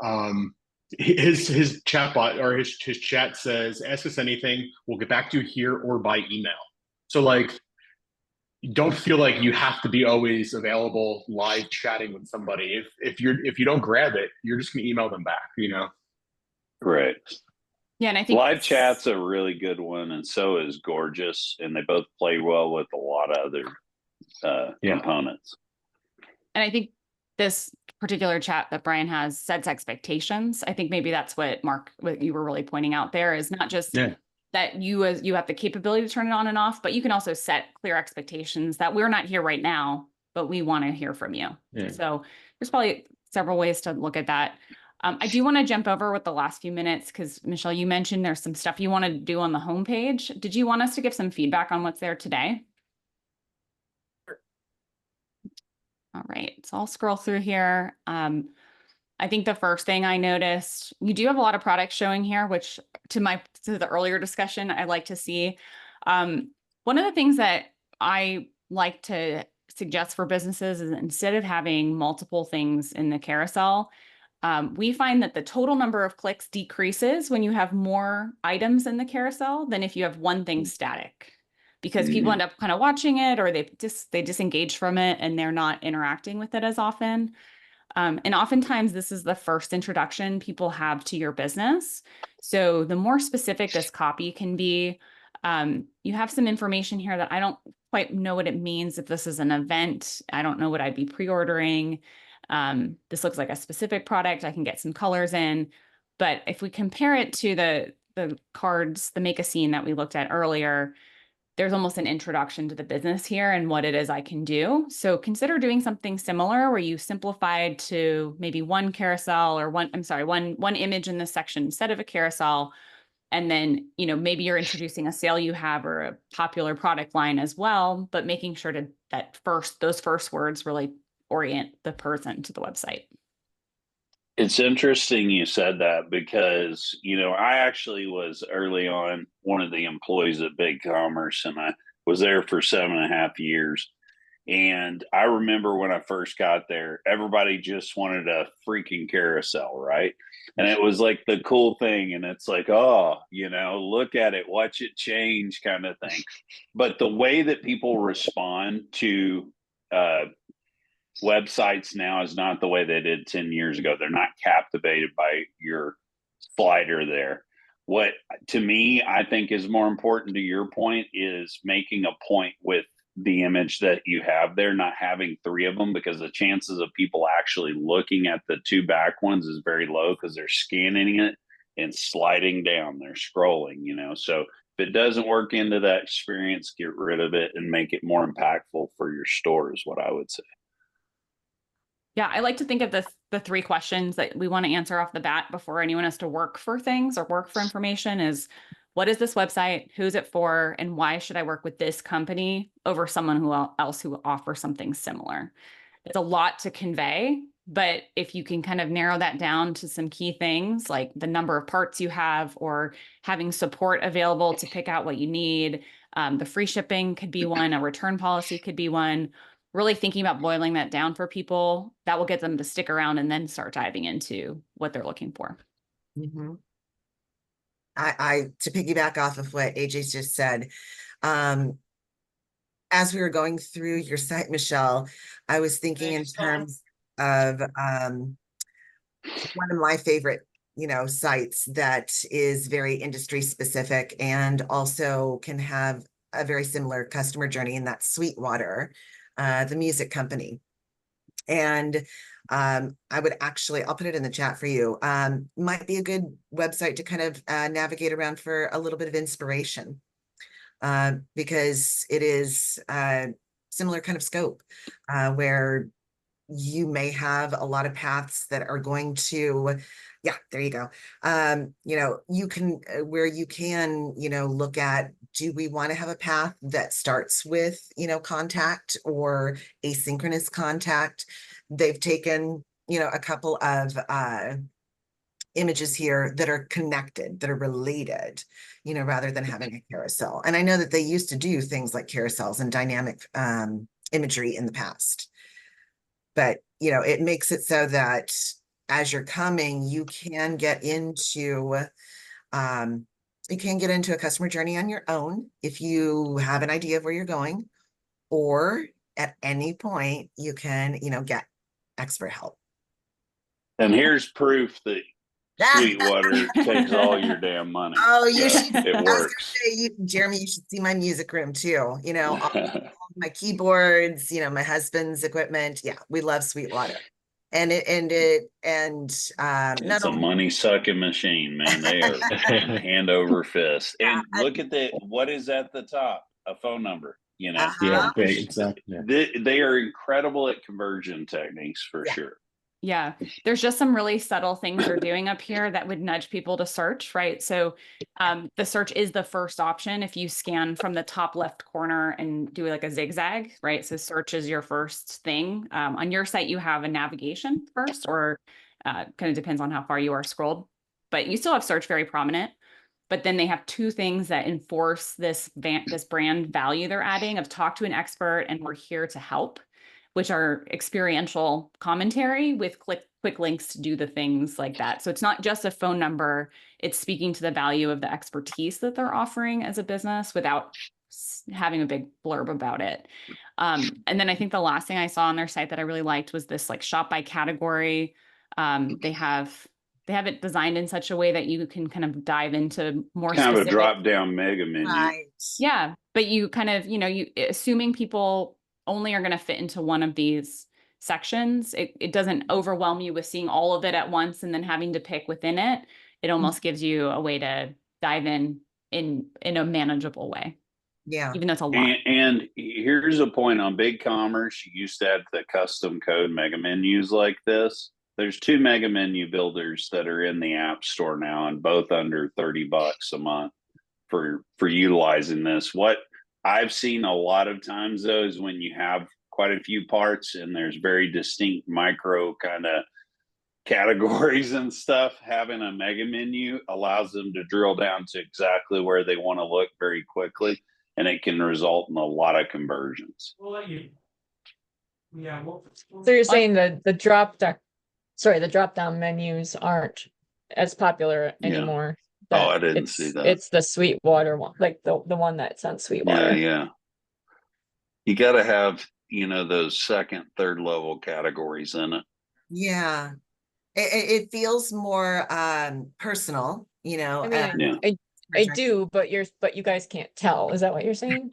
His chatbot or his chat says, ask us anything, we'll get back to you here or by email. So like, you don't feel like you have to be always available live chatting with somebody. If you don't grab it, you're just gonna email them back, Right. Yeah, and I think live chat's a really good one, and so is Gorgeous, and they both play well with a lot of other components. And I think this particular chat that Brian has sets expectations. I think maybe that's what Mark, what you were really pointing out there, is not just that you have the capability to turn it on and off, but you can also set clear expectations that we're not here right now, but we want to hear from you. So there's probably several ways to look at that. I do want to jump over with the last few minutes because Michelle, you mentioned there's some stuff you want to do on the homepage. Did you want us to give some feedback on what's there today? All right, so I'll scroll through here. I think the first thing I noticed, you do have a lot of products showing here, which to the earlier discussion, I like to see. One of the things that I like to suggest for businesses is instead of having multiple things in the carousel, we find that the total number of clicks decreases when you have more items in the carousel than if you have one thing static, because people end up kind of watching it, or they disengage from it and they're not interacting with it as often. And oftentimes this is the first introduction people have to your business. So the more specific this copy can be, you have some information here that I don't quite know what it means. If this is an event, I don't know what I'd be pre-ordering. This looks like a specific product. I can get some colors in, but if we compare it to the cards, the make a scene that we looked at earlier, there's almost an introduction to the business here and what it is I can do. So consider doing something similar where you simplified to maybe one carousel or one image in this section instead of a carousel. And then, maybe you're introducing a sale you have or a popular product line as well, but making sure those first words really orient the person to the website. It's interesting you said that because, I actually was early on one of the employees at Big Commerce, and I was there for 7.5 years. And I remember when I first got there, everybody just wanted a freaking carousel, right? And it was like the cool thing. And it's like, oh, look at it, watch it change kind of thing. But the way that people respond to websites now is not the way they did 10 years ago. They're not captivated by your slider there. What to me, I think is more important to your point is making a point with the image that you have there, not having 3 of them, because the chances of people actually looking at the 2 back ones is very low because they're scanning it and sliding down, they're scrolling, So if it doesn't work into that experience, get rid of it and make it more impactful for your store is what I would say. Yeah, I like to think of the 3 questions that we want to answer off the bat before anyone has to work for things or work for information is, what is this website? Who's it for? And why should I work with this company over someone else who offers something similar? It's a lot to convey, but if you can kind of narrow that down to some key things like the number of parts you have or having support available to pick out what you need, the free shipping could be one, a return policy could be one. Really thinking about boiling that down for people, that will get them to stick around and then start diving into what they're looking for. Mm-hmm. To piggyback off of what AJ's just said, as we were going through your site, Michelle, I was thinking in terms of one of my favorite, sites that is very industry specific and also can have a very similar customer journey, and that's Sweetwater, the music company. And I'll put it in the chat for you. Might be a good website to kind of navigate around for a little bit of inspiration, because it is similar kind of scope, where you may have a lot of paths that are going to, there you go. You can, where you can, look at, do we want to have a path that starts with, contact or asynchronous contact? They've taken, a couple of images here that are connected, that are related, rather than having a carousel. And I know that they used to do things like carousels and dynamic imagery in the past. But, it makes it so that as you're coming, you can get into a customer journey on your own if you have an idea of where you're going, or at any point you can, get expert help. And here's proof that Sweetwater takes all your damn money. Oh, you should. It works. Jeremy, you should see my music room too. All my keyboards, my husband's equipment. Yeah, we love Sweetwater. And not It's a only, money sucking machine, man. They are hand over fist. And Yeah. look at what is at the top? A phone number, you know. Yeah, Uh-huh. right, exactly. Yeah. They are incredible at conversion techniques for Yeah. sure. Yeah, there's just some really subtle things they're doing up here that would nudge people to search, right? So the search is the first option if you scan from the top left corner and do like a zigzag, right? So search is your first thing. On your site, you have a navigation first, or kind of depends on how far you are scrolled, but you still have search very prominent. But then they have two things that enforce this brand value they're adding of talk to an expert and we're here to help, which are experiential commentary with quick links to do the things like that. So it's not just a phone number, it's speaking to the value of the expertise that they're offering as a business without having a big blurb about it. And then I think the last thing I saw on their site that I really liked was this like shop by category. They have it designed in such a way that you can kind of dive into more Kind of a specific. drop down mega menu. right. Yeah, but you kind of, you assuming people only are going to fit into one of these sections, it doesn't overwhelm you with seeing all of it at once and then having to pick within it. It almost gives you a way to dive in a manageable way, Yeah. even though it's a lot. And here's a point on BigCommerce. You used to have the custom code mega menus like this. There's 2 mega menu builders that are in the App Store now, and both under $30 a month for utilizing this. What I've seen a lot of times though is when you have quite a few parts and there's very distinct micro kind of categories and stuff, having a mega menu allows them to drill down to exactly where they want to look very quickly, and it can result in a lot of conversions. So you're saying the drop down menus aren't as popular Yeah. anymore. Oh, I didn't see that. It's the Sweetwater one, like the one that's on Sweetwater. Yeah. You got to have, those second, third level categories in it. Yeah. It feels more personal, I mean, Yeah. I do, but you guys can't tell. Is that what you're saying?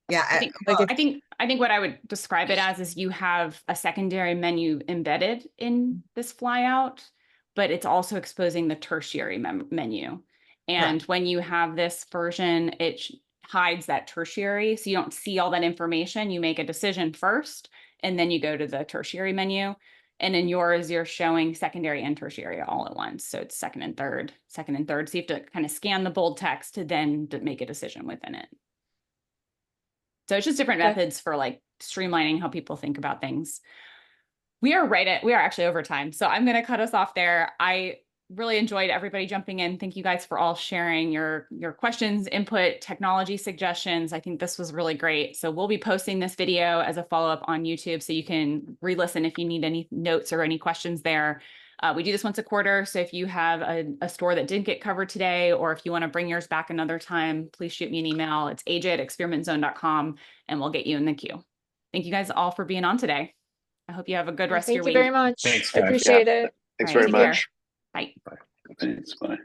Yeah. I think what I would describe it as is you have a secondary menu embedded in this flyout, but it's also exposing the tertiary menu. And when you have this version, it hides that tertiary, so you don't see all that information. You make a decision first, and then you go to the tertiary menu. And in yours, you're showing secondary and tertiary all at once. So it's second and third. So you have to kind of scan the bold text to then make a decision within it. So it's just different methods for like streamlining how people think about things. We are actually over time. So I'm going to cut us off there. I really enjoyed everybody jumping in. Thank you guys for all sharing your questions, input, technology suggestions. I think this was really great. So we'll be posting this video as a follow-up on YouTube so you can re-listen if you need any notes or any questions there. We do this once a quarter. So if you have a store that didn't get covered today, or if you want to bring yours back another time, please shoot me an email. It's aj@experimentzone.com and we'll get you in the queue. Thank you guys all for being on today. I hope you have a good rest of your week. Thank you very much. Thanks, I guys. appreciate it. Thanks All right, very take care. much. Bye. Thanks, bye.